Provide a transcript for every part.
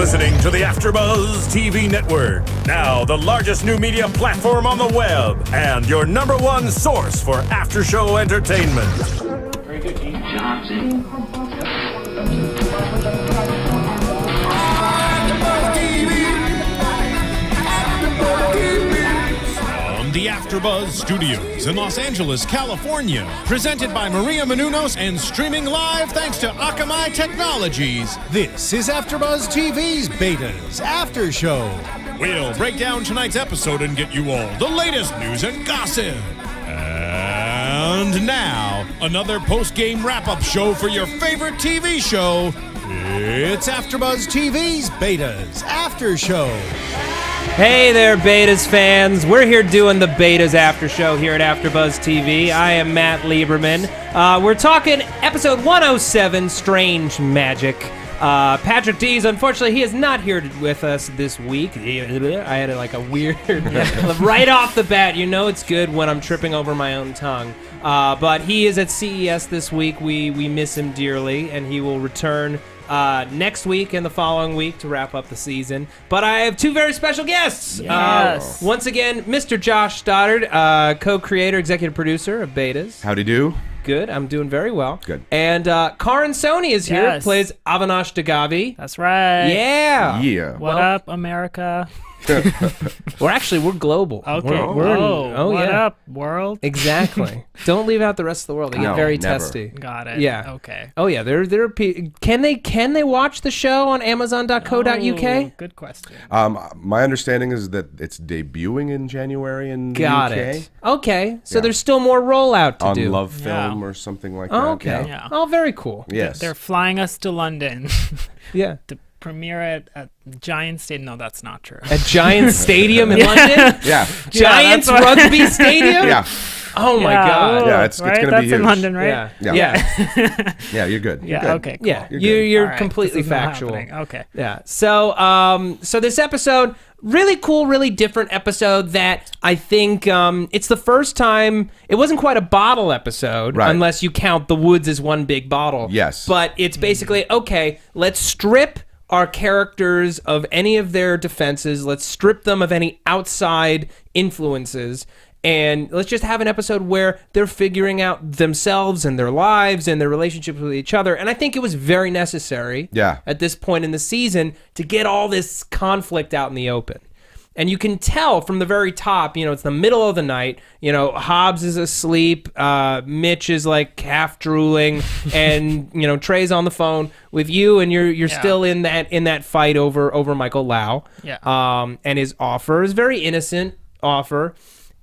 listening to the AFTERBUZZ TV network. Now the largest new media platform on the web and your number one source for after-show entertainment. Very good, Keith. Johnson. The AFTERBUZZ Studios in Los Angeles, California. Presented by Maria Menounos and streaming live thanks to Akamai Technologies. This is AFTERBUZZ TV's Betas After Show. We'll break down tonight's episode and get you all the latest news and gossip. And now, another post-game wrap-up show for your favorite TV show. It's AFTERBUZZ TV's Betas After Show. Hey there, Betas fans. We're here doing the Betas After Show here at AFTERBUZZ TV. I am Matt Lieberman. We're talking episode 107, Strange Magic. Patrick Dees, unfortunately, he is not here with us this week. I had like a weird... right off the bat, you know it's good when I'm tripping over my own tongue. But he is at CES this week. We miss him dearly, and he will return next week and the following week to wrap up the season. But I have two very special guests. Yes. Once again, Mr. Josh Stoddard, co-creator, executive producer of Betas. Howdy do. Good. I'm doing very well. Good. And Karan Soni is here. Yes. Plays Avinash Dagavi. That's right. Yeah. Yeah. What up, America? We're global. Okay. What up, world? Exactly. Don't leave out the rest of the world. They get No, very never. testy. Got it. Yeah. Okay. Oh yeah. Can they watch the show on Amazon.co.uk? Oh, good question. My understanding is that it's debuting in January in the Got UK. it. Okay. So Yeah. there's still more rollout to On do. Love Film Yeah. or something like Oh, that. okay. Yeah. Oh, very cool. Yes. They're flying us to London Yeah. to premiere it at Giant Stadium. No, that's not true. At Giants Stadium in London? Yeah. Giants that's what- Rugby Stadium? Yeah. Oh my God. Yeah, it's right? gonna That's be huge. in London, right? Yeah. Yeah. Yeah. Yeah, you're good. Yeah, You're good. okay, cool. Yeah. You're You're All right, completely this is not factual. happening. Okay. Yeah. So this episode, really cool, really different episode that I think it's the first time, it wasn't quite a bottle episode, Right. unless you count the woods as one big bottle. Yes. But it's basically, okay, let's strip our characters of any of their defenses. Let's strip them of any outside influences. And let's just have an episode where they're figuring out themselves and their lives and their relationships with each other. And I think it was very necessary at this point in the season to get all this conflict out in the open. And you can tell from the very top, it's the middle of the night, Hobbs is asleep, Mitch is like half drooling, and, Trey's on the phone with you, and you're still in that fight over Michael Lau. Yeah. And his offer is very innocent offer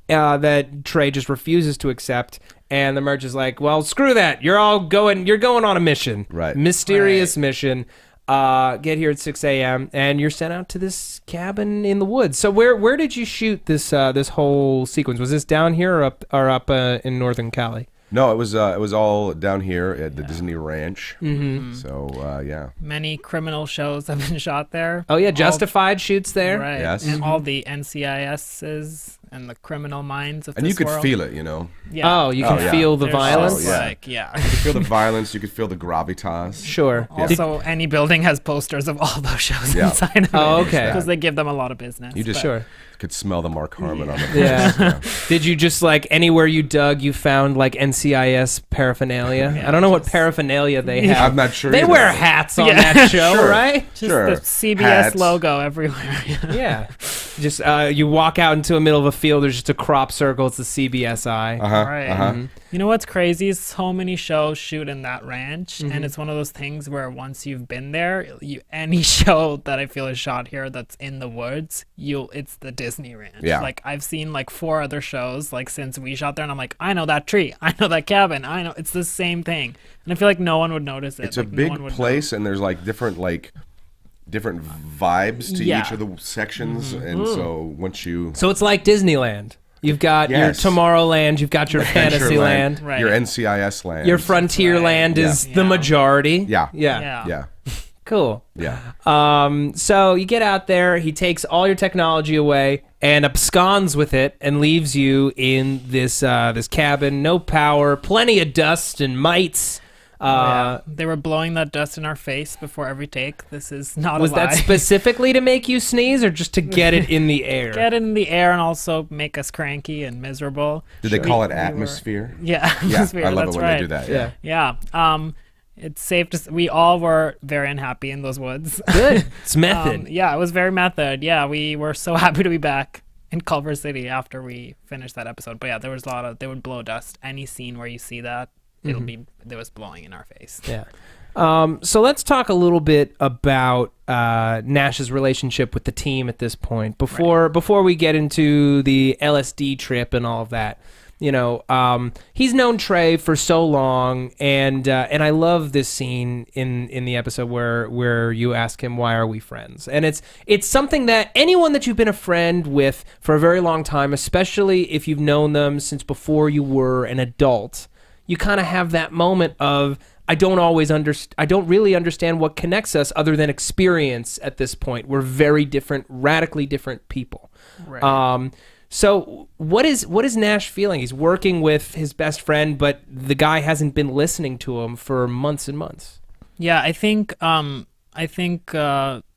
that Trey just refuses to accept. And the Murch is like, well, screw that. You're going on a mission. Right. Mysterious mission. Get here at 6 a.m. and you're sent out to this cabin in the woods. So where did you shoot this whole sequence? Was this down here or up in Northern Cali? No, it was all down here at the Disney Ranch. Mm-hmm. So yeah. Many criminal shows have been shot there. Oh yeah, Justified shoots there. Right. Yes. And all the NCISs and the criminal minds of And this you could world. feel it, Yeah. Oh, you can yeah. feel the There's violence. just yeah. Like, yeah. You could feel the violence. You could feel the gravitas. Sure. Also, any building has posters of all those shows Yeah. inside of it. Oh, okay. Because they give them a lot of business. You just Sure. could smell the Mark Harmon on the Yeah. Did you just anywhere you dug, you found NCIS paraphernalia? Yeah, I don't know what paraphernalia they have. I'm not sure They either. wear hats on Yeah. that show, Sure. right? Just Sure. the CBS Hats. logo everywhere. Yeah. Just you walk out into the middle of a field, there's just a crop circle, it's the CBSI. Right. You know what's crazy is so many shows shoot in that ranch, and it's one of those things where once you've been there, any show that I feel is shot here that's in the woods, it's the Disney Ranch. Yeah. Like I've seen 4 other shows since we shot there, and I'm like, I know that tree, I know that cabin, I know it's the same thing, and I feel like no one would notice it. It's a no big one would place, and there's different vibes to Yeah. each of the sections, and so once you So it's like Disneyland. You've got your Yes. Tomorrowland, you've got your Fantasyland, Right. your NCIS land, your Frontierland is the Yeah. majority. Yeah. Yeah. yeah, Cool. yeah. So you get out there, he takes all your technology away and absconds with it and leaves you in this cabin, no power, plenty of dust and mites. They were blowing that dust in our face before every take. This is not Was a lie. that specifically to make you sneeze or just to get it in the air? Get it in the air and also make us cranky and miserable. Did they call it atmosphere? Yeah, Yeah, atmosphere. I love That's it when right. they do that. Yeah. Yeah. It's safe to. We all were very unhappy in those woods. Good. It's method. Yeah, it was very method. Yeah, we were so happy to be back in Culver City after we finished that episode. But yeah, there was a lot of. They would blow dust. Any scene where you see that, it'll be there was blowing in our face. Yeah. So let's talk a little bit about Nash's relationship with the team at this point. Before we get into the LSD trip and all of that. You know, he's known Trey for so long, and I love this scene in the episode where you ask him, why are we friends? And it's something that anyone that you've been a friend with for a very long time, especially if you've known them since before you were an adult, you kind of have that moment of, I don't really understand what connects us other than experience at this point. We're very different, radically different people. Right. So what is Nash feeling? He's working with his best friend, but the guy hasn't been listening to him for months and months. Yeah, I think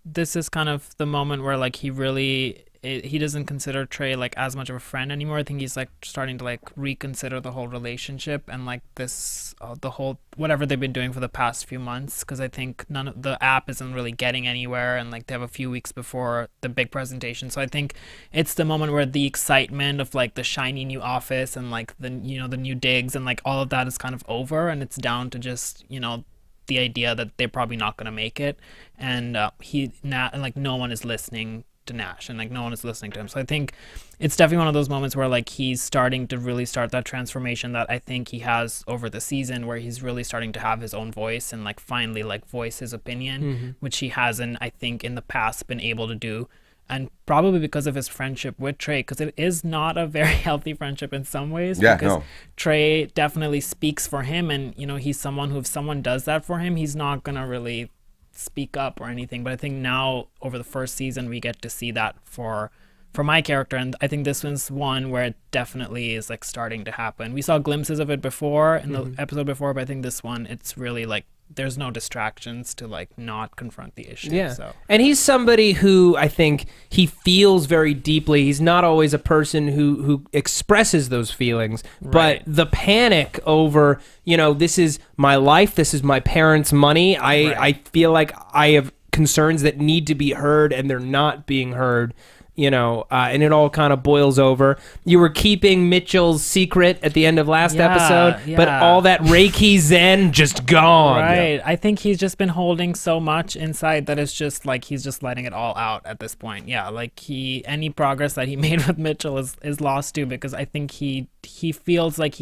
this is kind of the moment where like he doesn't consider Trey like as much of a friend anymore. I think he's like starting to like reconsider the whole relationship and like this the whole whatever they've been doing for the past few months, because I think none of the app isn't really getting anywhere, and like they have a few weeks before the big presentation. So I think it's the moment where the excitement of like the shiny new office and like the the new digs and like all of that is kind of over, and it's down to just the idea that they're probably not going to make it, and like no one is listening to Nash, and like no one is listening to him. So I think it's definitely one of those moments where like he's starting to really start that transformation that I think he has over the season, where he's really starting to have his own voice and like finally like voice his opinion, which he hasn't, I think, in the past been able to do. And probably because of his friendship with Trey, because it is not a very healthy friendship in some ways. Yeah, because no. Trey definitely speaks for him, and he's someone who, if someone does that for him, he's not gonna really speak up or anything. But I think now over the first season we get to see that for my character, and I think this one's one where it definitely is like starting to happen. We saw glimpses of it before in the episode before, but I think this one, it's really like there's no distractions to like not confront the issue. Yeah. So. And he's somebody who I think he feels very deeply. He's not always a person who expresses those feelings, Right. but the panic over, this is my life, this is my parents' money. I feel like I have concerns that need to be heard and they're not being heard. And it all kind of boils over. You were keeping Mitchell's secret at the end of last episode, but all that Reiki Zen just gone. Right. I think he's just been holding so much inside that it's just like he's just letting it all out at this point. Yeah, like any progress that he made with Mitchell is lost too, because I think he feels like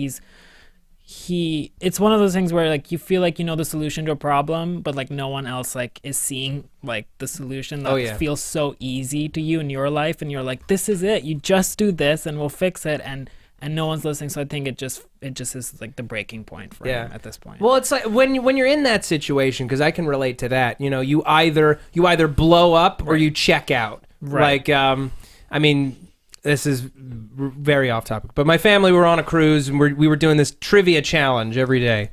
it's one of those things where like you feel like the solution to a problem, but like no one else like is seeing like the solution that feels so easy to you in your life, and you're like, this is it, you just do this and we'll fix it, and no one's listening. So I think it just is like the breaking point for him at this point. Well, it's like when you're in that situation, because I can relate to that. You either blow up or you check out. Right. Like this is very off topic, but my family were on a cruise and we were doing this trivia challenge every day,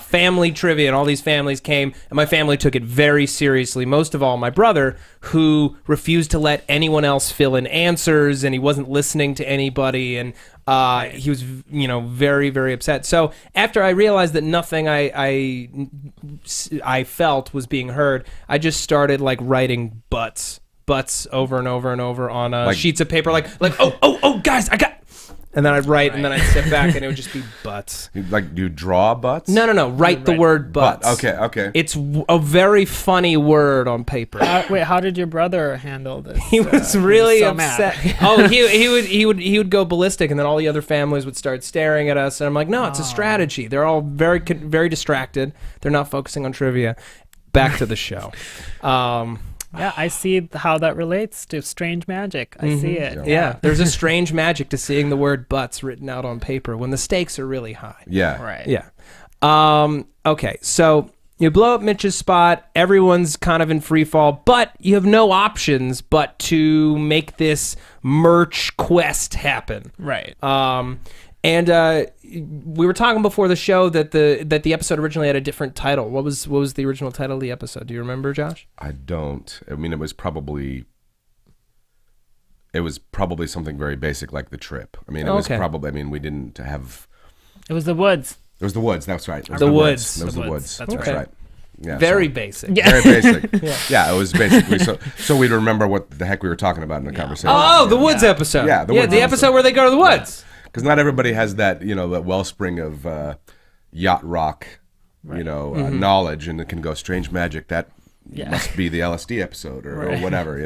family trivia, and all these families came, and my family took it very seriously. Most of all, my brother, who refused to let anyone else fill in answers, and he wasn't listening to anybody, and he was, very, very upset. So after I realized that nothing I felt was being heard, I just started like writing butts over and over and over on sheets of paper, like oh guys, I got, and then I'd write, and then I'd sit back, and it would just be butts. Like, do you draw butts? No, write the word butts. Okay. It's a very funny word on paper. Wait, how did your brother handle this? He was really so upset. mad. Oh, he would go ballistic, and then all the other families would start staring at us, and I'm like, no, it's a strategy. They're all very, very distracted. They're not focusing on trivia. Back to the show. Yeah, I see how that relates to strange magic. I see it. Yeah, there's a strange magic to seeing the word butts written out on paper when the stakes are really high. Yeah. Right. Yeah. Okay, so you blow up Mitch's spot. Everyone's kind of in free fall, but you have no options but to make this Murch quest happen. Right. And we were talking before the show that the episode originally had a different title. What was the original title of the episode? Do you remember, Josh? I don't. I mean, it was probably something very basic like The Trip. I mean, it was probably. I mean, we didn't have. It was the woods. It was the woods. That's right. It was The Woods. It was the woods. That's right. Yeah, Very basic. Very basic. Yeah, it was basically so we'd remember what the heck we were talking about in the conversation. Oh, the Woods episode. Yeah, the Woods the episode where they go to the woods. Because not everybody has that, that wellspring of yacht rock, knowledge, and it can go strange magic. That must be the LSD episode or whatever,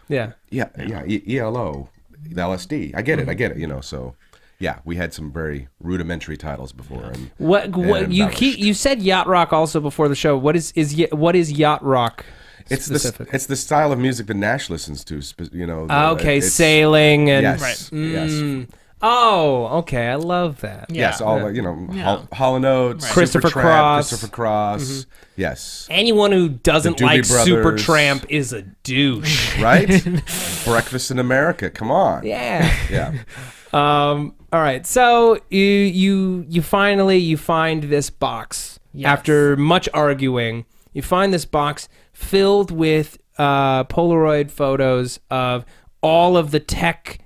Yeah. Yeah, ELO, the LSD. I get it, So, yeah, we had some very rudimentary titles before. And What you said yacht rock also before the show. What is yacht rock? It's the style of music that Nash listens to. Sailing and yes, yes. Oh, okay. I love that. Yeah. Yes, all Hall & Oates, Right. Christopher Cross. Christopher Cross. Yes. Anyone who doesn't The Doobie like Brothers. Supertramp is a douche. Right? Breakfast in America. Come on. Yeah. Yeah. All right. So you finally find this box after much arguing. You find this box filled with Polaroid photos of all of the tech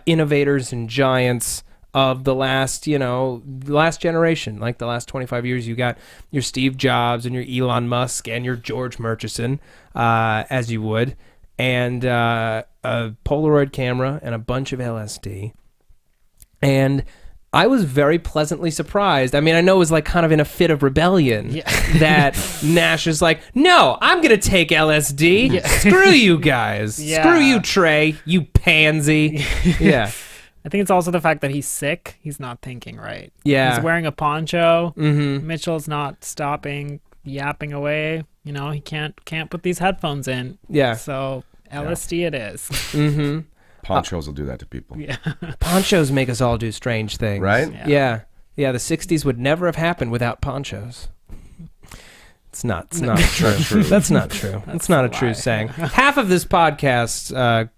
innovators and giants of the last generation, like the last 25 years. You got your Steve Jobs and your Elon Musk and your George Murchison, as you would, and a Polaroid camera and a bunch of LSD. And I was very pleasantly surprised. I mean, I know it was like kind of in a fit of rebellion that Nash is like, no, I'm going to take LSD. Yeah. Screw you guys. Yeah. Screw you, Trey, you pansy. Yeah. I think it's also the fact that he's sick. He's not thinking right. Yeah. He's wearing a poncho. Mm-hmm. Mitchell's not stopping, yapping away. He can't put these headphones in. Yeah. So LSD it is. Mm-hmm. Ponchos will do that to people. Yeah. Ponchos make us all do strange things. Right? Yeah. Yeah, the 60s would never have happened without ponchos. It's not true. That's not true. That's not a true saying. Half of this podcast,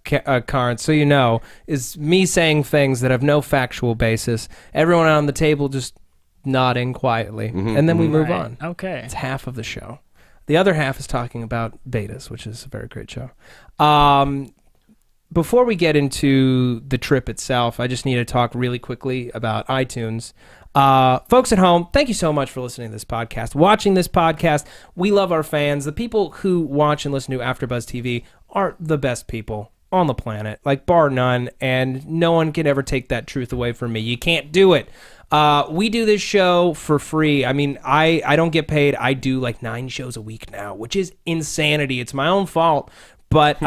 Karan, so you know, is me saying things that have no factual basis. Everyone on the table just nodding quietly. And then we move on. Okay. It's half of the show. The other half is talking about Betas, which is a very great show. Before we get into the trip itself, I just need to talk really quickly about iTunes. Folks at home, thank you so much for listening to this podcast, watching this podcast. We love our fans. The people who watch and listen to AfterBuzz TV are the best people on the planet, like bar none, and no one can ever take that truth away from me. You can't do it. We do this show for free. I mean, I don't get paid. I do like 9 shows a week now, which is insanity. It's my own fault. But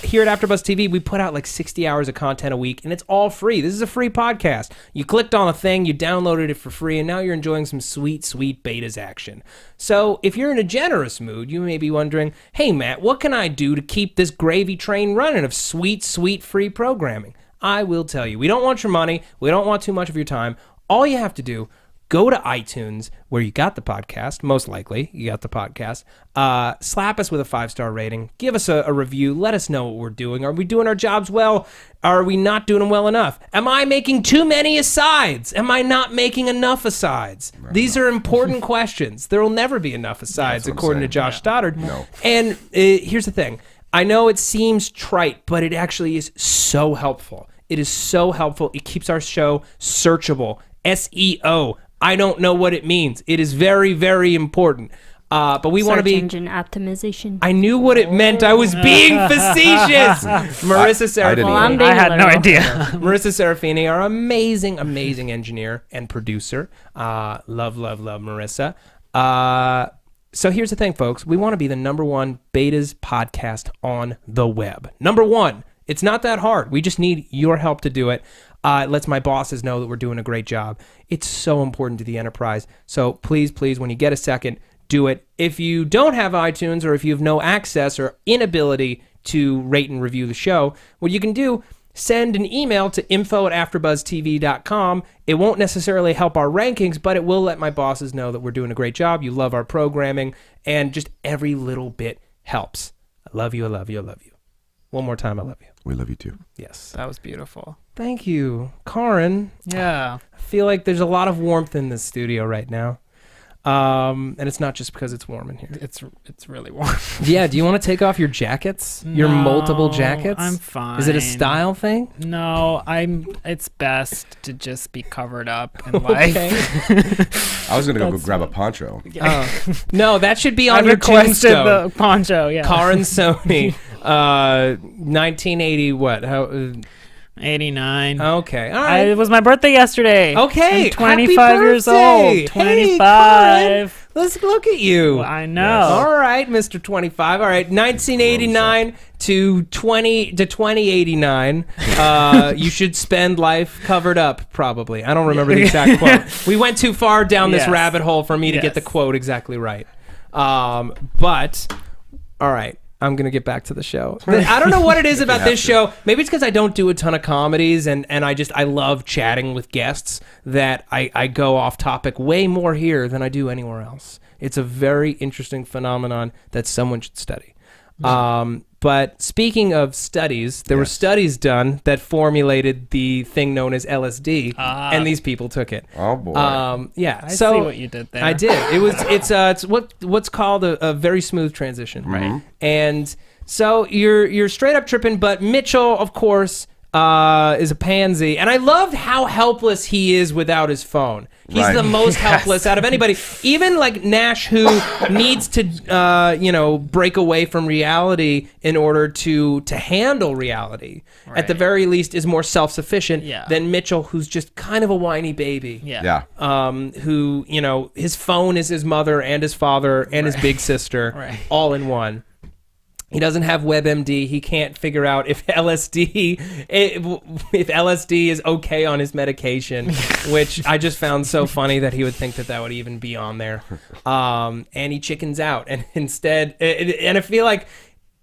here at AfterBuzz TV, we put out like 60 hours of content a week, and it's all free. This is a free podcast. You clicked on a thing, you downloaded it for free, and now you're enjoying some sweet, sweet Betas action. So if you're in a generous mood, you may be wondering, hey, Matt, what can I do to keep this gravy train running of sweet, sweet free programming? I will tell you. We don't want your money. We don't want too much of your time. All you have to do, go to iTunes, where you got the podcast, most likely you got the podcast, slap us with a 5-star rating, give us a review, let us know what we're doing. Are we doing our jobs well? Are we not doing them well enough? Am I making too many asides? Am I not making enough asides? These are important questions. There will never be enough asides, according to Josh Stoddard. No. And here's the thing. I know it seems trite, but it actually is so helpful. It is so helpful. It keeps our show searchable. SEO. I don't know what it means. It is very, very important. But we want to be... Search engine optimization. I knew what it meant. I was being facetious. Marissa Serafini. Well, I'm being I had no literal. idea. Marissa Serafini, our amazing, amazing engineer and producer. Love, love, love Marissa. So here's the thing, folks. We want to be the #1 Betas podcast on the web. #1. It's not that hard. We just need your help to do it. It lets my bosses know that we're doing a great job. It's so important to the enterprise. So please, please, when you get a second, do it. If you don't have iTunes, or if you have no access or inability to rate and review the show, what you can do, send an email to info@afterbuzztv.com. It won't necessarily help our rankings, but it will let my bosses know that we're doing a great job. You love our programming, and just every little bit helps. I love you, I love you, I love you. One more time, I love you. We love you too. Yes. That was beautiful. Thank you, Karan. Yeah. I feel like there's a lot of warmth in this studio right now. And it's not just because it's warm in here. It's really warm. Yeah, do you want to take off your jackets? Your multiple jackets? I'm fine. Is it a style thing? No, it's best to just be covered up in life. I was gonna go grab a poncho. No, that should be on I your requested tombstone. the poncho, yeah. Karan Soni, 1980 what? How? 89. Okay, all right. It was my birthday yesterday. Okay, I'm 25 years happy old. birthday. Hey, 25. Karan, let's look at you. I know. All right, Mr. 25. All right, 1989 to 2089. You should spend life covered up, probably. I don't remember the exact quote. We went too far down this rabbit hole for me to get the quote exactly right. But, all right. I'm going to get back to the show. I don't know what it is about this show. Maybe it's because I don't do a ton of comedies and I love chatting with guests that I go off topic way more here than I do anywhere else. It's a very interesting phenomenon that someone should study. But speaking of studies, there were studies done that formulated the thing known as LSD, and these people took it. Oh boy! I see what you did there. I did. It's what's called a very smooth transition, right? And so you're straight up tripping, but Mitchell, of course, is a pansy, and I loved how helpless he is without his phone. He's the most helpless out of anybody. Even like Nash, who needs to, break away from reality in order to handle reality. Right. At the very least, is more self-sufficient than Mitchell, who's just kind of a whiny baby. Yeah. Who, his phone is his mother and his father and his big sister all in one. He doesn't have WebMD. He can't figure out if LSD is okay on his medication, which I just found so funny that he would think that would even be on there. And he chickens out, and instead, and I feel like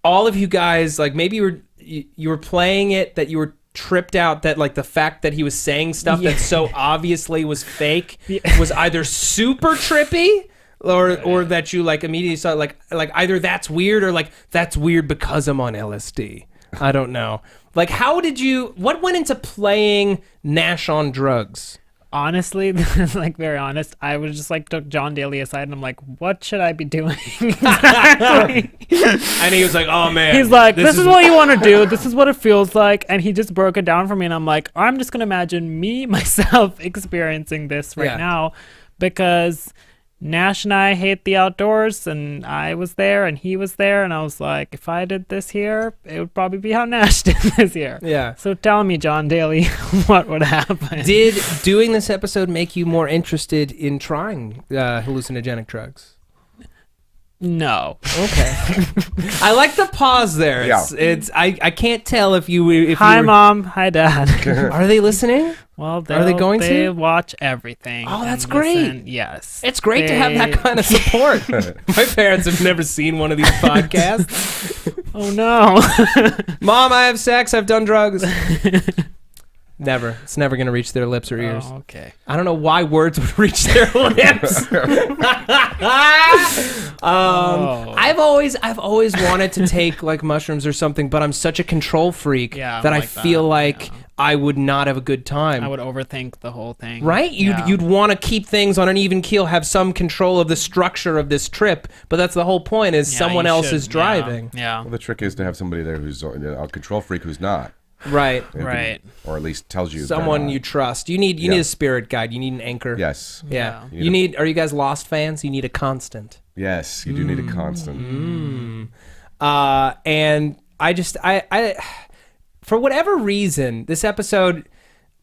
all of you guys, like maybe you were playing it that you were tripped out that like the fact that he was saying stuff that so obviously was fake was either super trippy. Or that you like immediately saw like either that's weird or like that's weird because I'm on LSD. I don't know. Like what went into playing Nash on drugs? Honestly, like very honest, I was just like took John Daly aside and I'm like, what should I be doing? Exactly. And he was like, oh man. He's like, this is what you want to do. This is what it feels like. And he just broke it down for me. And I'm like, I'm just going to imagine myself experiencing this right now because Nash and I hate the outdoors, and I was there, and he was there, and I was like, if I did this here, it would probably be how Nash did this here. Yeah. So tell me, John Daly, what would happen? Did doing this episode make you more interested in trying hallucinogenic drugs? No. Okay. I like the pause there. I can't tell if you. Hi, Mom. Hi, Dad. Are they listening? Well, are they going to? They watch everything. Oh, that's great. Yes. It's great to have that kind of support. My parents have never seen one of these podcasts. Oh, no. Mom, I have sex. I've done drugs. Never. It's never going to reach their lips or ears. Oh, okay. I don't know why words would reach their lips. I've always wanted to take like mushrooms or something, but I'm such a control freak that I feel like I would not have a good time. I would overthink the whole thing. Right? You'd want to keep things on an even keel, have some control of the structure of this trip, but that's the whole point is someone else is driving. Yeah. Well, the trick is to have somebody there who's a control freak who's not. Right. Or at least tells you someone you trust. You need a spirit guide. You need an anchor. Yes. Yeah. You need. Are you guys Lost fans? You need a constant. Yes, you do need a constant. And I for whatever reason, this episode,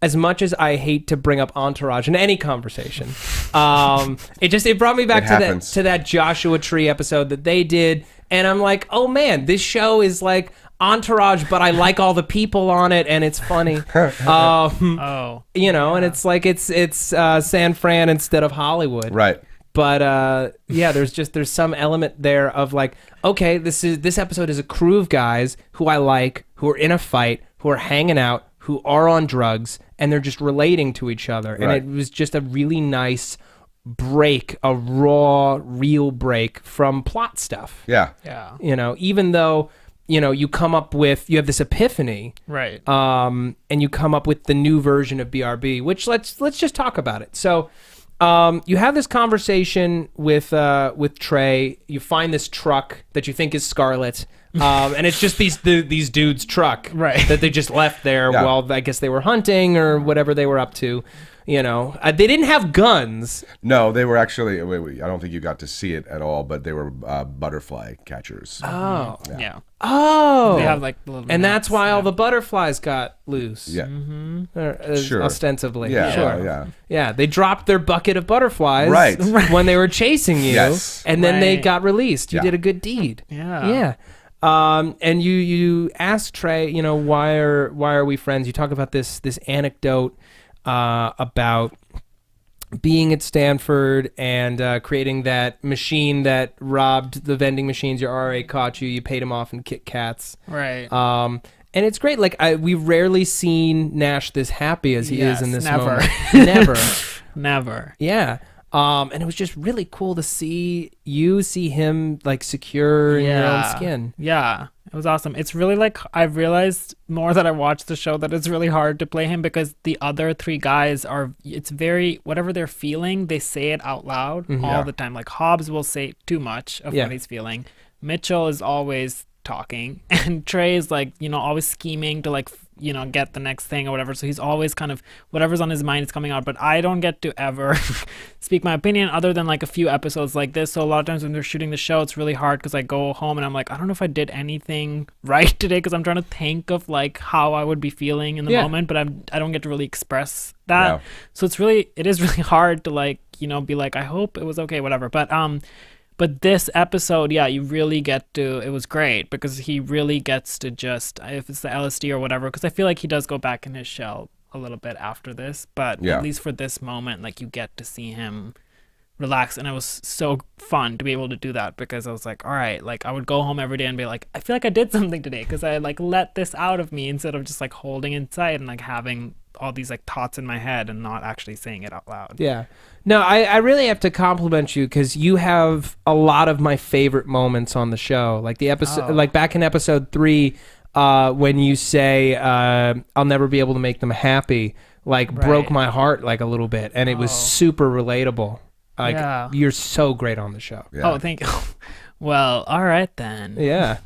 as much as I hate to bring up Entourage in any conversation, it brought me back to that Joshua Tree episode that they did, and I'm like, oh man, this show is like Entourage, but I like all the people on it, and it's funny. And it's like it's San Fran instead of Hollywood, right? But there's some element there of like, okay, this episode is a crew of guys who I like, who are in a fight, who are hanging out, who are on drugs, and they're just relating to each other, and it was just a really nice break, a raw, real break from plot stuff. Yeah. Even though you come up with, you have this epiphany, Right. and you come up with the new version of BRB, which let's just talk about it. So you have this conversation with Trey. You find this truck that you think is Scarlet, and it's just these dudes' truck, Right. that they just left there while I guess they were hunting or whatever they were up to. They didn't have guns. No, they were actually. I don't think you got to see it at all, but they were butterfly catchers. Oh. Yeah. Oh. They have like the little And that's nets, why all yeah. the butterflies got loose. Yeah. Sure. Ostensibly. Yeah. Sure. Yeah. Yeah, they dropped their bucket of butterflies Right. when they were chasing you, Yes. and then they Right. got released. You Yeah. did a good deed. Yeah. Yeah. And you ask Trey, why are we friends? You talk about this anecdote about being at Stanford and creating that machine that robbed the vending machines. Your RA caught you. You paid him off in Kit Kats. Right. And it's great. Like we've rarely seen Nash this happy as he is in this never. moment. Never. Never. Yeah. And it was just really cool to see him like secure in your own skin. Yeah. It was awesome. It's really like, I've realized more that I watched the show that it's really hard to play him because the other three guys it's very, whatever they're feeling, they say it out loud all the time. Like Hobbs will say too much of what he's feeling. Mitchell is always talking, and Trey is like, always scheming to like, get the next thing or whatever. So he's always kind of, whatever's on his mind is coming out, but I don't get to ever speak my opinion other than like a few episodes like this. So a lot of times when they're shooting the show, it's really hard because I go home and I'm like, I don't know if I did anything right today because I'm trying to think of like how I would be feeling in the moment, but I don't get to really express that. Yeah. So it is really hard to like, be like, I hope it was okay, whatever. But this episode, you really get to, it was great because he really gets to just, if it's the LSD or whatever, because I feel like he does go back in his shell a little bit after this, but at least for this moment, like you get to see him relax. And it was so fun to be able to do that because I was like, all right, like I would go home every day and be like, I feel like I did something today because I like let this out of me instead of just like holding inside and like having all these like thoughts in my head and not actually saying it out loud. Yeah. No, I really have to compliment you because you have a lot of my favorite moments on the show. Like the episode, like back in episode 3, when you say, I'll never be able to make them happy, like broke my heart like a little bit. And it was super relatable. Like you're so great on the show. Yeah. Oh, thank you. Well, all right then. Yeah.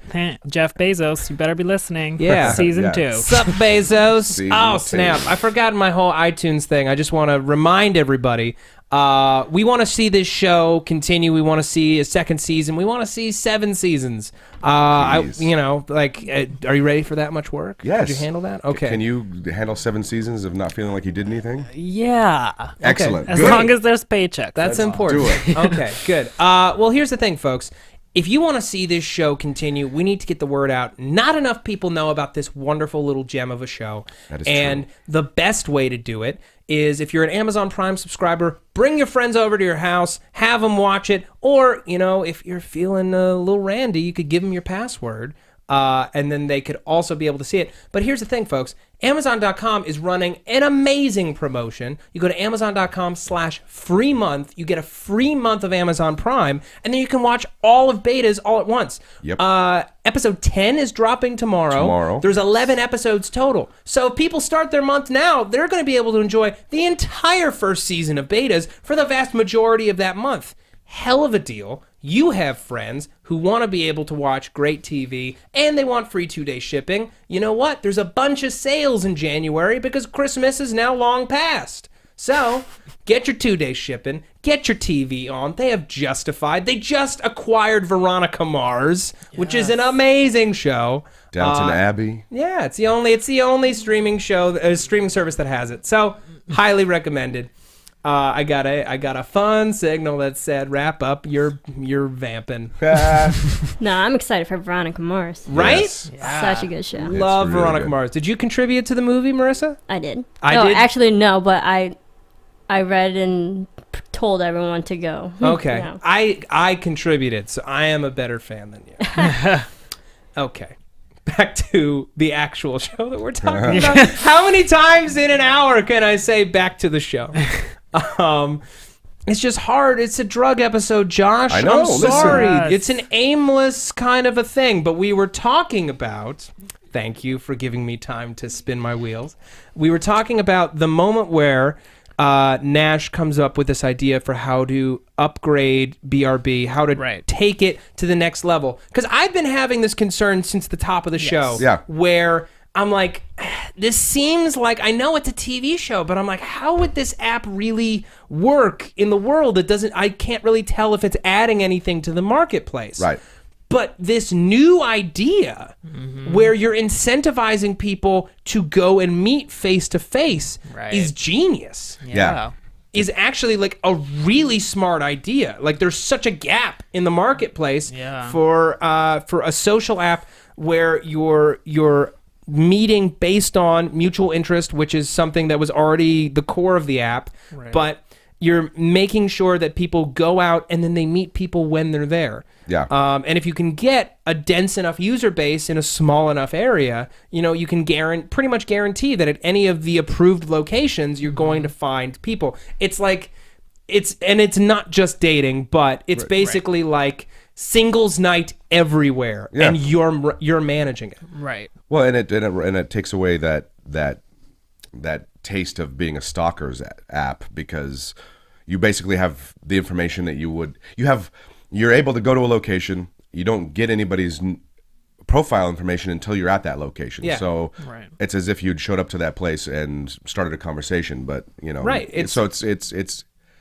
Jeff Bezos, you better be listening. Yeah. Season 2. Sup, Bezos? Season Oh, 2. snap. I forgot my whole iTunes thing. I just want to remind everybody, we want to see this show continue. We want to see a second season. We want to see 7 seasons. Are you ready for that much work? Yes. Could you handle that? Okay. Can you handle 7 seasons of not feeling like you did anything? Yeah. Excellent. As Good. long as there's paychecks. That's important. Do it. Okay, good. Well, here's the thing, folks. If you want to see this show continue, we need to get the word out. Not enough people know about this wonderful little gem of a show. That is and true. the best way to do it is if you're an Amazon Prime subscriber, bring your friends over to your house, have them watch it, or, if you're feeling a little randy, you could give them your password. And then they could also be able to see it. But here's the thing, folks. Amazon.com is running an amazing promotion. You go to Amazon.com/free month. You get a free month of Amazon Prime, and then you can watch all of Betas all at once. Yep. Episode 10 is dropping tomorrow. There's 11 episodes total. So if people start their month now, they're going to be able to enjoy the entire first season of Betas for the vast majority of that month. Hell of a deal. You have friends who want to be able to watch great TV and they want free 2-day shipping. You know what? There's a bunch of sales in January because Christmas is now long past. So get your 2-day shipping, get your TV on. They have Justified. They just acquired Veronica Mars, which is an amazing show. Downton Abbey. Yeah, it's the only streaming service that has it. So highly recommended. I got a fun signal that said wrap up. You're vamping, No, I'm excited for Veronica Mars. right? Yes. Such a good show. Love really Veronica good. Mars. Did you contribute to the movie, Marissa? I did. I did? Actually, no, but I read and told everyone to go. Okay, No. I contributed, so I am a better fan than you. Okay, back to the actual show that we're talking about. How many times in an hour can I say back to the show? It's just hard. It's a drug episode, Josh. I know, I'm sorry. listen. It's an aimless kind of a thing. But we were talking about... Thank you for giving me time to spin my wheels. We were talking about the moment where Nash comes up with this idea for how to upgrade BRB, how to take it to the next level. Because I've been having this concern since the top of the show, where I'm like, this seems like, I know it's a TV show, but I'm like, how would this app really work in the world? I can't really tell if it's adding anything to the marketplace. Right. But this new idea where you're incentivizing people to go and meet face to face is genius. Yeah. Is actually like a really smart idea. Like there's such a gap in the marketplace for a social app where you're meeting based on mutual interest, which is something that was already the core of the app, but you're making sure that people go out and then they meet people when they're there. Yeah. And if you can get a dense enough user base in a small enough area, you can pretty much guarantee that at any of the approved locations, you're going to find people. It's like, it's not just dating, but it's basically like singles night everywhere, and you're managing it. Right. Well, and it takes away that taste of being a stalker's app, because you basically have the information that you're able to go to a location. You don't get anybody's profile information until you're at that location. Yeah. So it's as if you'd showed up to that place and started a conversation, but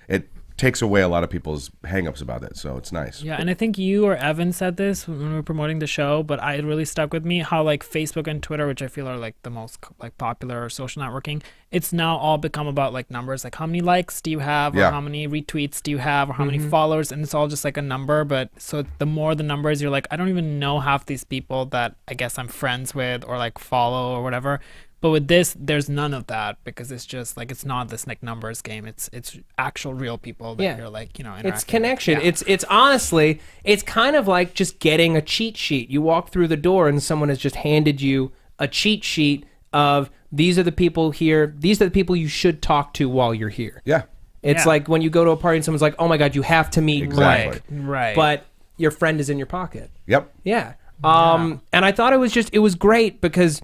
it takes away a lot of people's hangups about it, so it's nice. Yeah, and I think you or Evan said this when we were promoting the show, but it really stuck with me how like Facebook and Twitter, which I feel are like the most like popular social networking, it's now all become about like numbers, like how many likes do you have, or how many retweets do you have, or how many followers, and it's all just like a number. But so the more the numbers, you're like, I don't even know half these people that I guess I'm friends with or like follow or whatever. But with this, there's none of that, because it's just like, it's not this like numbers game. It's actual real people that you're like, it's connection. With. It's honestly, it's kind of like just getting a cheat sheet. You walk through the door and someone has just handed you a cheat sheet of, these are the people here. These are the people you should talk to while you're here. Yeah. It's like when you go to a party and someone's like, oh my God, you have to meet Exactly. Right. But your friend is in your pocket. Yep. Yeah. And I thought it was great because,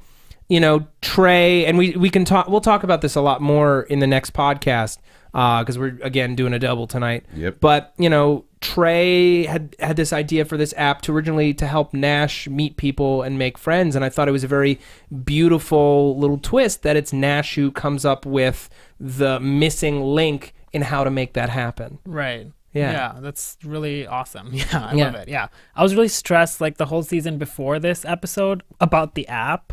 Trey, and we'll talk about this a lot more in the next podcast, because we're again doing a double tonight. Yep. But Trey had this idea for this app originally to help Nash meet people and make friends, and I thought it was a very beautiful little twist that it's Nash who comes up with the missing link in how to make that happen. Right. Yeah. Yeah, that's really awesome. Yeah, I love it. Yeah. I was really stressed like the whole season before this episode about the app,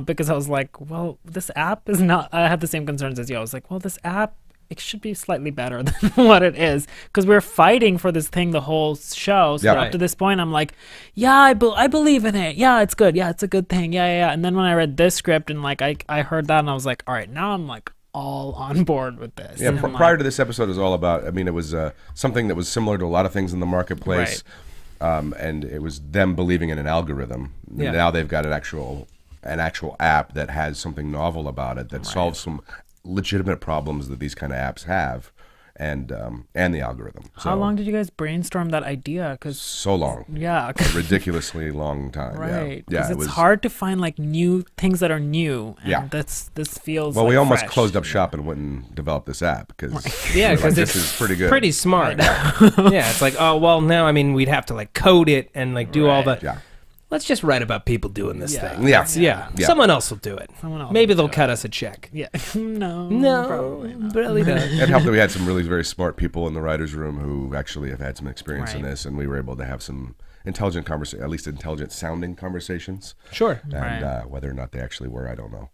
because I was like, well, this app is not, I had the same concerns as you. I was like, well, this app, it should be slightly better than what it is, because we're fighting for this thing the whole show. So up to this point, I'm like, yeah, I believe in it. Yeah, it's good. Yeah, it's a good thing. Yeah. And then when I read this script and like I heard that and I was like, all right, now I'm like all on board with this. Yeah, prior to this episode is all about, it was something that was similar to a lot of things in the marketplace, and it was them believing in an algorithm. Yeah. Now they've got an actual app that has something novel about it that solves some legitimate problems that these kind of apps have, and the algorithm. So, how long did you guys brainstorm that idea? Because so long. Yeah. A ridiculously long time. Right. Yeah. Because it's hard to find like new things that are new. And this feels well, like we almost fresh. closed up shop and went and developed this app because because this is pretty good. Pretty smart. Yeah, it's like, oh well, now we'd have to like code it and like do all the. Yeah. Let's just write about people doing this thing. Yeah. Yeah. Someone else will do it. Maybe they'll cut us a check. Yeah. No, Probably not. It helped that we had some really very smart people in the writers' room who actually have had some experience in this, and we were able to have some intelligent at least intelligent sounding conversations. Sure. And whether or not they actually were, I don't know.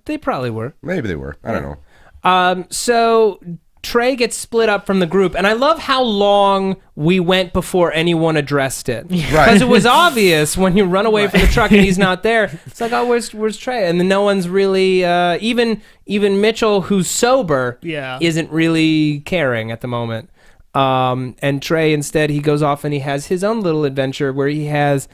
They probably were. Maybe they were. I don't know. So Trey gets split up from the group, and I love how long we went before anyone addressed it. Because it was obvious when you run away from the truck and he's not there. It's like, oh, where's Trey? And then no one's really, even Mitchell, who's sober, isn't really caring at the moment. And Trey, instead, he goes off and he has his own little adventure where he has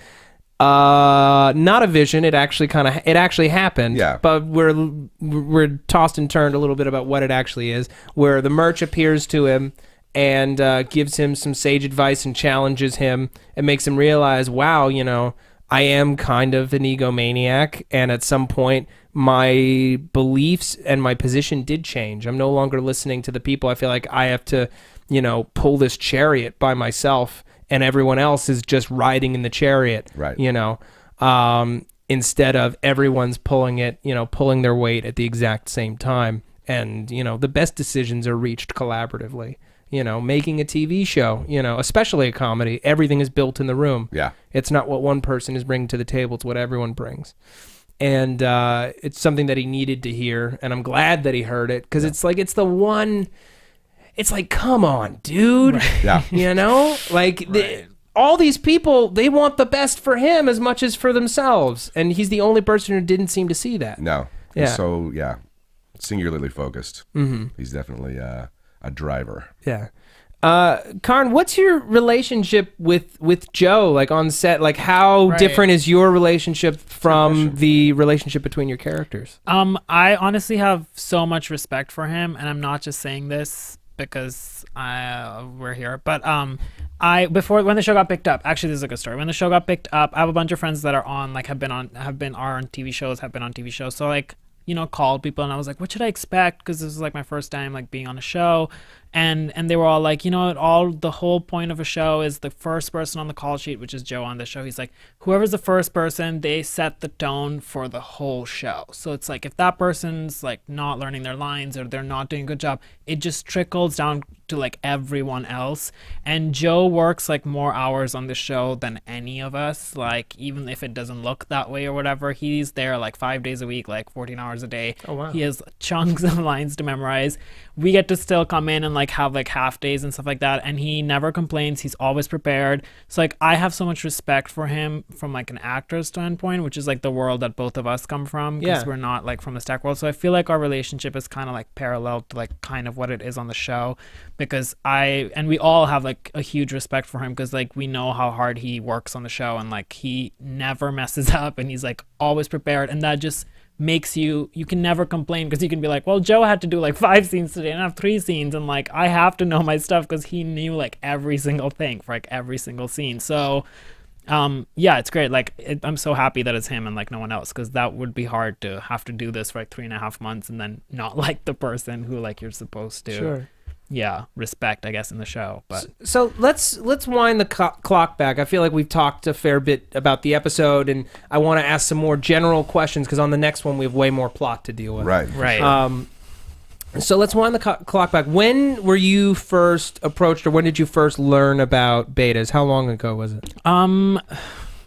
Not a vision. It actually happened. Yeah. But we're tossed and turned a little bit about what it actually is. Where the Murch appears to him and gives him some sage advice and challenges him and makes him realize, wow, I am kind of an egomaniac, and at some point my beliefs and my position did change. I'm no longer listening to the people. I feel like I have to, pull this chariot by myself, and everyone else is just riding in the chariot, right? Instead of everyone's pulling it, pulling their weight at the exact same time. And, the best decisions are reached collaboratively. Making a TV show, especially a comedy, everything is built in the room. Yeah. It's not what one person is bringing to the table. It's what everyone brings. And it's something that he needed to hear. And I'm glad that he heard it, because it's like, it's the one, it's like, come on, dude. Right. Yeah. All these people, they want the best for him as much as for themselves. And he's the only person who didn't seem to see that. No. Yeah. So, singularly focused. Mm-hmm. He's definitely a driver. Yeah. Karan, what's your relationship with Joe, like on set? Like, how different is your relationship from the relationship between your characters? I honestly have so much respect for him, and I'm not just saying this because we're here, but when the show got picked up, actually, this is a good story. When the show got picked up, I have a bunch of friends that are on, like, are on TV shows. So, like, called people, and I was like, what should I expect? Because this was like my first time like being on a show, and they were all like, the whole point of a show is the first person on the call sheet, which is Joe on the show. He's like, whoever's the first person, they set the tone for the whole show. So it's like, if that person's like not learning their lines or they're not doing a good job, it just trickles down to like everyone else. And Joe works like more hours on the show than any of us, like even if it doesn't look that way or whatever. He's there like 5 days a week, like 14 hours a day. Oh, wow. He has chunks of lines to memorize. We get to still come in and like have like half days and stuff like that, and he never complains. He's always prepared. So like, I have so much respect for him from like an actor's standpoint, which is like the world that both of us come from, because we're not like from the stack world. So I feel like our relationship is kind of like parallel to like kind of what it is on the show, because we all have like a huge respect for him, because like we know how hard he works on the show, and like he never messes up, and he's like always prepared, and that just makes you can never complain, because you can be like, well, Joe had to do like 5 scenes today and I have 3 scenes, and like I have to know my stuff, because he knew like every single thing for like every single scene. So it's great. Like I'm so happy that it's him and like no one else, because that would be hard to have to do this for like 3.5 months and then not like the person who like you're supposed to respect, I guess, in the show. But so let's wind the clock back. I feel like we've talked a fair bit about the episode, and I want to ask some more general questions, because on the next one we have way more plot to deal with. Right. So let's wind the clock back. When were you first approached, or when did you first learn about betas? How long ago was it?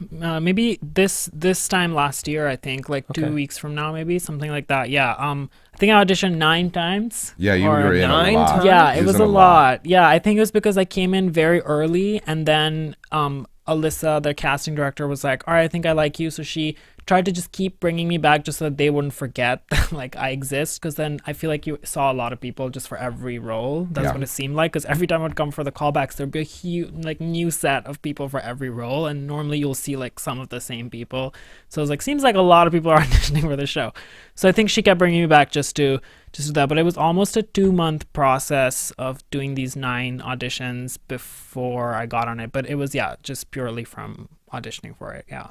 Maybe this time last year, I think, like 2 weeks from now, maybe something like that. Yeah. I think I auditioned 9 times. Yeah, you were in 9 a lot. times? Yeah, it was a lot. Yeah, I think it was because I came in very early, and then Alyssa, the casting director, was like, all right, I think I like you. So she tried to just keep bringing me back just so that they wouldn't forget that like I exist, because then I feel like you saw a lot of people just for every role. That's what it seemed like, because every time I would come for the callbacks, there'd be a huge like new set of people for every role, and normally you'll see like some of the same people. So it was like, seems like a lot of people are auditioning for the show. So I think she kept bringing me back just to do that. But it was almost a 2-month process of doing these 9 auditions before I got on it. But it was just purely from auditioning for it. Yeah.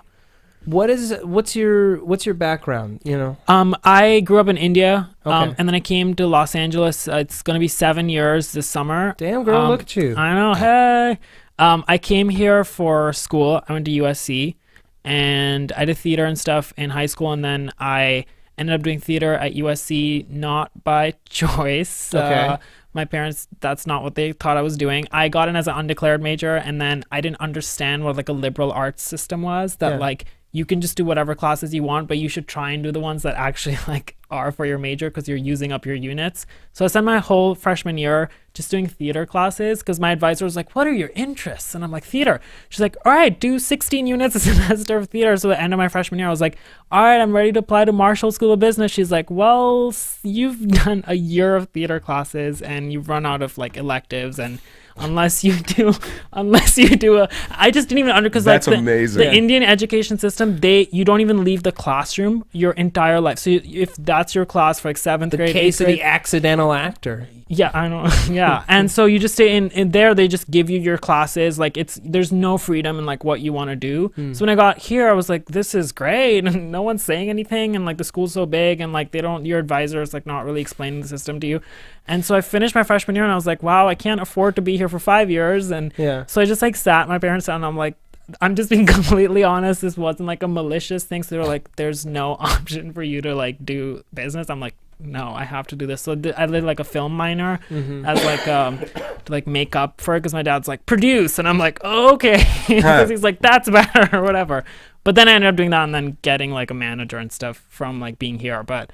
What's your background? I grew up in India, Okay. and then I came to Los Angeles. It's gonna be 7 years this summer. Damn, girl, look at you. I know. Hey, I came here for school. I went to USC, and I did theater and stuff in high school, and then I ended up doing theater at USC, not by choice. Okay. My parents, that's not what they thought I was doing. I got in as an undeclared major, and then I didn't understand what like a liberal arts system was, that like you can just do whatever classes you want, but you should try and do the ones that actually like are for your major, because you're using up your units. So I spent my whole freshman year just doing theater classes, because my advisor was like, what are your interests? And I'm like, theater. She's like, all right, do 16 units a semester of theater. So at the end of my freshman year, I was like, all right, I'm ready to apply to Marshall School of Business. She's like, well, you've done a year of theater classes and you've run out of like electives, and unless you do I just didn't even because like That's amazing. the Indian education system, you don't even leave the classroom your entire life. So if that's your class for like 7th grade, Case 8th of grade, the accidental actor. yeah, I know. Yeah. And so you just stay in there, they just give you your classes. Like there's no freedom in like what you want to do. So when I got here, I was like, this is great. And no one's saying anything. And like the school's so big and like your advisor is like not really explaining the system to you. And so I finished my freshman year and I was like, wow, I can't afford to be here for 5 years. And so I just like sat my parents down and I'm like, I'm just being completely honest. This wasn't like a malicious thing. So they were like, there's no option for you to like do business. I'm like, no, I have to do this. So I did like a film minor as like to like make up for it because my dad's like produce and I'm like, oh, okay, because he's like that's better or whatever. But then I ended up doing that and then getting like a manager and stuff from like being here. But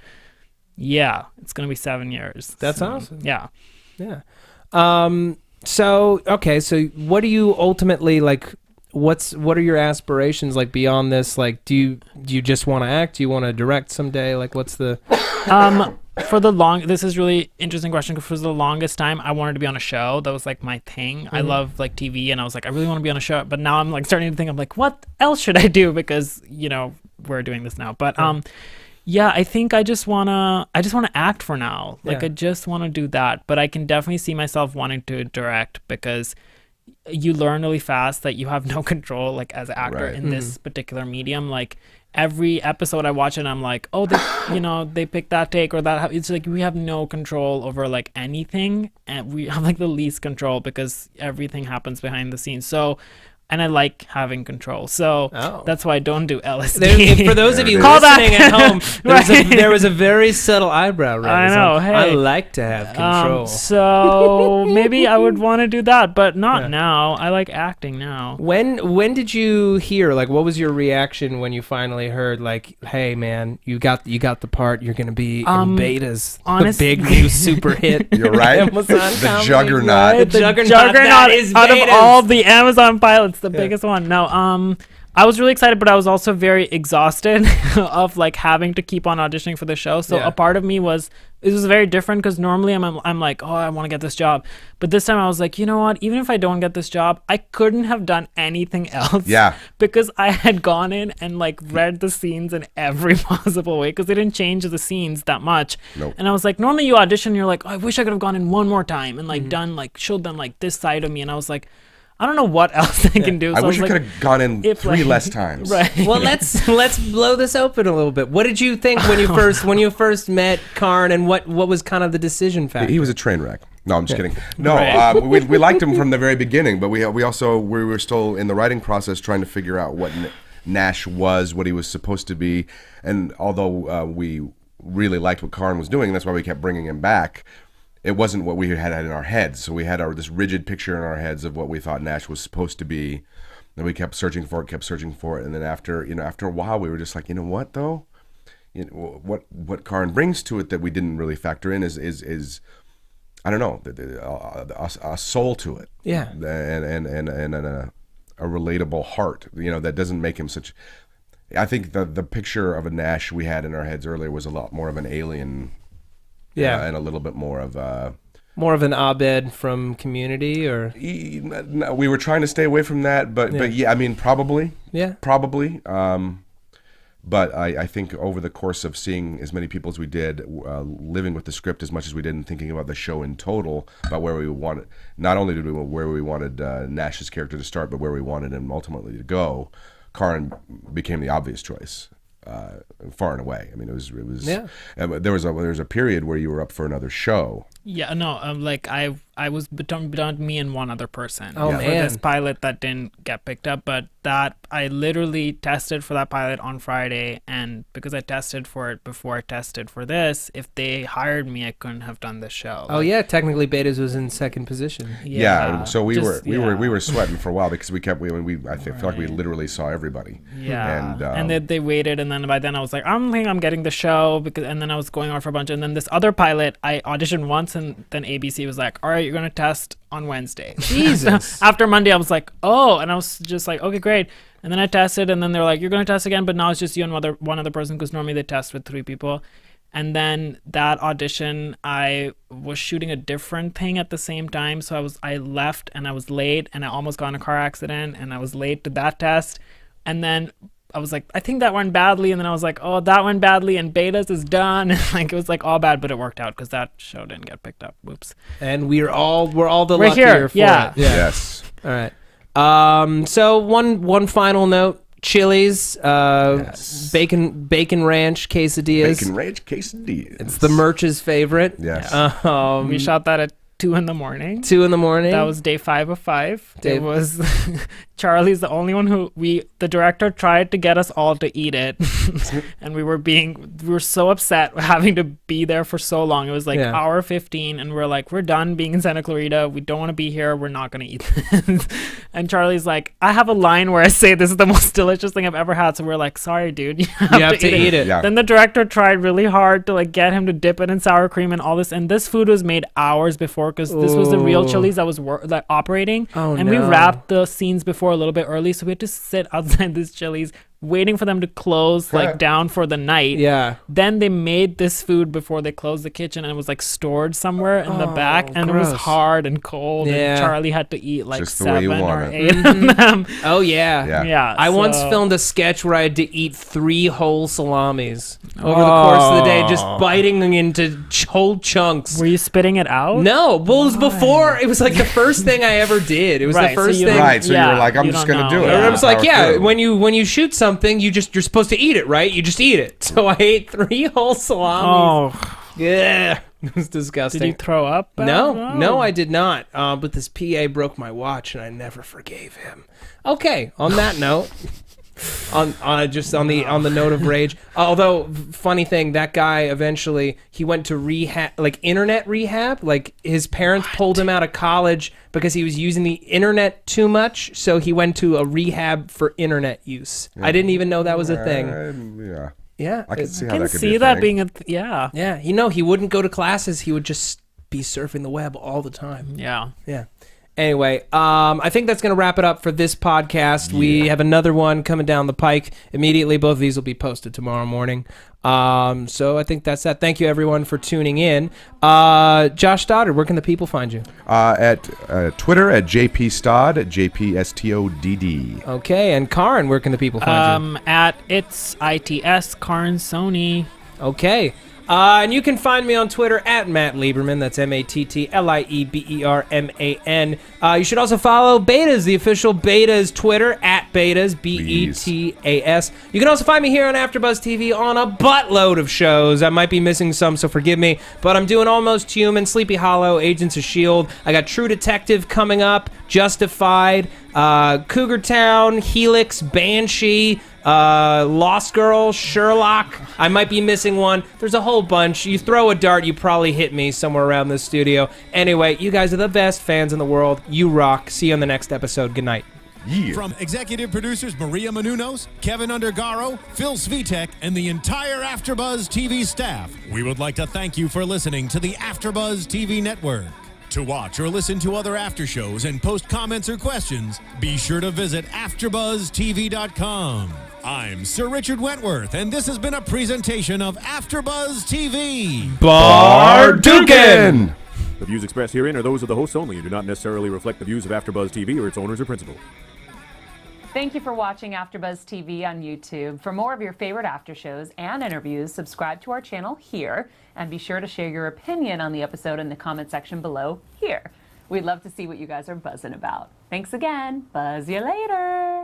yeah, it's gonna be 7 years. That's so, awesome. Yeah. So okay, so what do you ultimately like? What are your aspirations like beyond this? Like, do you just want to act? Do you want to direct someday? Like, what's the? This is really interesting question. Because for the longest time, I wanted to be on a show. That was like my thing. I love like TV, and I was like, I really want to be on a show. But now I'm like starting to think, I'm like, what else should I do? Because we're doing this now. But yeah, I think I just wanna act for now. Like I just want to do that. But I can definitely see myself wanting to direct because you learn really fast that you have no control like as an actor in this particular medium. Like every episode I watch it, I'm like, oh, they picked that take or that. It's like we have no control over like anything, and we have like the least control because everything happens behind the scenes. So. And I like having control, so that's why I don't do LSD. For those of you Call listening that. at home, there was a very subtle eyebrow raise. I know. Hey, I like to have control. So maybe I would want to do that, but not now. I like acting now. When did you hear? Like, what was your reaction when you finally heard? Like, hey, man, you got the part. You're gonna be in Betas, the big new super hit. You're right. Amazon the comedy. juggernaut. Right? The juggernaut that is out Betas. of all the Amazon pilots. The biggest one. No, I was really excited, but I was also very exhausted of like having to keep on auditioning for the show. So a part of me it was very different because normally I'm like, oh, I want to get this job. But this time I was like, you know what? Even if I don't get this job, I couldn't have done anything else. Yeah. Because I had gone in and like read the scenes in every possible way because they didn't change the scenes that much. Nope. And I was like, normally you audition, you're like, oh, I wish I could have gone in one more time and like showed them like this side of me. And I was like, I don't know what else I can do. So I wish I like, could have gone in three less times. Right. Well, let's blow this open a little bit. What did you think when you first met Karan, and what was kind of the decision factor? He was a train wreck. No, I'm just kidding. No, we liked him from the very beginning, but we were still in the writing process trying to figure out what Nash was, what he was supposed to be, and although we really liked what Karan was doing, that's why we kept bringing him back. It wasn't what we had in our heads. So we had this rigid picture in our heads of what we thought Nash was supposed to be. And we kept searching for it. And then after a while, we were just like, you know what, though? What Karan brings to it that we didn't really factor in is I don't know, a soul to it. Yeah. And a relatable heart, that doesn't make him such... I think the picture of a Nash we had in our heads earlier was a lot more of an alien... and a little bit more of an Abed from Community, or no, we were trying to stay away from that, but yeah, I mean probably. But I think over the course of seeing as many people as we did, living with the script as much as we did, and thinking about the show in total, about where we wanted, not only where we wanted Nash's character to start, but where we wanted him ultimately to go, Karan became the obvious choice. Far and away. I mean, it was. There was a period where you were up for another show. Yeah, no, like I was between me and one other person. Oh, for man. this pilot that didn't get picked up, but that I literally tested for that pilot on Friday, and because I tested for it before I tested for this, if they hired me, I couldn't have done this show. Oh, yeah, technically Betas was in second position. Yeah, so we were sweating for a while because I feel like we literally saw everybody. Yeah, and they waited, and then by then I was like, I don't think I'm getting the show, and then I was going on for a bunch, and then this other pilot I auditioned once, and then ABC was like, all right, you're gonna test on Wednesday. Jesus. After Monday, I was like, oh, and I was just like, okay, great. And then I tested, and then they're like, you're gonna test again, but now it's just you and one other person, because normally they test with 3 people. And then that audition, I was shooting a different thing at the same time. So I left and I was late and I almost got in a car accident and I was late to that test. And then I was like, I think that went badly. And then I was like, oh, that went badly and Betas is done. And like, it was like all bad, but it worked out because that show didn't get picked up. Whoops. And we're all the We're luckier here. for Yeah. it. Yes. All right. So one final note. Chili's, bacon ranch quesadillas. Bacon ranch quesadillas. It's the Murch's favorite. Yes. We shot that at 2 a.m. 2 a.m. That was day 5 of 5. It was Charlie's the only one who the director tried to get us all to eat it. And we were so upset having to be there for so long. It was like hour 15 and we're like, we're done being in Santa Clarita. We don't want to be here. We're not going to eat this. And Charlie's like, I have a line where I say this is the most delicious thing I've ever had. So we're like, sorry, dude, you have to eat it. Yeah. Then the director tried really hard to like get him to dip it in sour cream and all this. And this food was made hours before because this was the real Chili's that was operating. And we wrapped the scenes before a little bit early, so we had to sit outside this Chili's waiting for them to close like down for the night. Then they made this food before they closed the kitchen and it was like stored somewhere in the back and it was hard and cold and Charlie had to eat like Just the way you 7 or want 8 of them. Oh yeah. I once filmed a sketch where I had to eat 3 whole salamis over the course of the day, just biting into whole chunks. Were you spitting it out? No, well, it was before. It was like the first thing I ever did. It was the first thing. Right, so you were like, I'm just gonna do it. I was like, when you shoot something, you're supposed to eat it, right? You just eat it. So I ate 3 whole salamis. Yeah, it was disgusting. Did you throw up? No, I did not. But this PA broke my watch, and I never forgave him. Okay, on that note. On the note of rage, although funny thing, that guy eventually he went to rehab, like internet rehab. Like his parents pulled him out of college because he was using the internet too much, so he went to a rehab for internet use. I didn't even know that was a thing. Yeah, I can see how I that can could see be a that thing. being a yeah. He wouldn't go to classes. He would just be surfing the web all the time. Yeah. Anyway, I think that's going to wrap it up for this podcast. We have another one coming down the pike immediately. Both of these will be posted tomorrow morning. So I think that's that. Thank you, everyone, for tuning in. Josh Stoddard, where can the people find you? At Twitter at JPStodd, JPSTODD. Okay, and Karan, where can the people find you? At its ITS Karan Soni. Okay. And you can find me on Twitter at Matt Lieberman. That's MattLieberman. You should also follow Betas, the official Betas Twitter, at Betas, Betas. You can also find me here on AfterBuzz TV on a buttload of shows. I might be missing some, so forgive me. But I'm doing Almost Human, Sleepy Hollow, Agents of S.H.I.E.L.D. I got True Detective coming up, Justified, Cougar Town, Helix, Banshee, Lost Girl, Sherlock. I might be missing one. There's a whole bunch. You throw a dart, you probably hit me somewhere around this studio. Anyway, you guys are the best fans in the world. You rock. See you on the next episode. Good night. From executive producers Maria Menounos, Kevin Undergaro, Phil Svitek, and the entire AfterBuzz TV staff, we would like to thank you for listening to the AfterBuzz TV network. To watch or listen to other after shows and post comments or questions, be sure to visit AfterBuzzTV.com. I'm Sir Richard Wentworth, and this has been a presentation of AfterBuzz TV. Bardukin! The views expressed herein are those of the hosts only and do not necessarily reflect the views of AfterBuzz TV or its owners or principals. Thank you for watching AfterBuzz TV on YouTube. For more of your favorite after shows and interviews, subscribe to our channel here, and be sure to share your opinion on the episode in the comment section below here. We'd love to see what you guys are buzzing about. Thanks again. Buzz you later.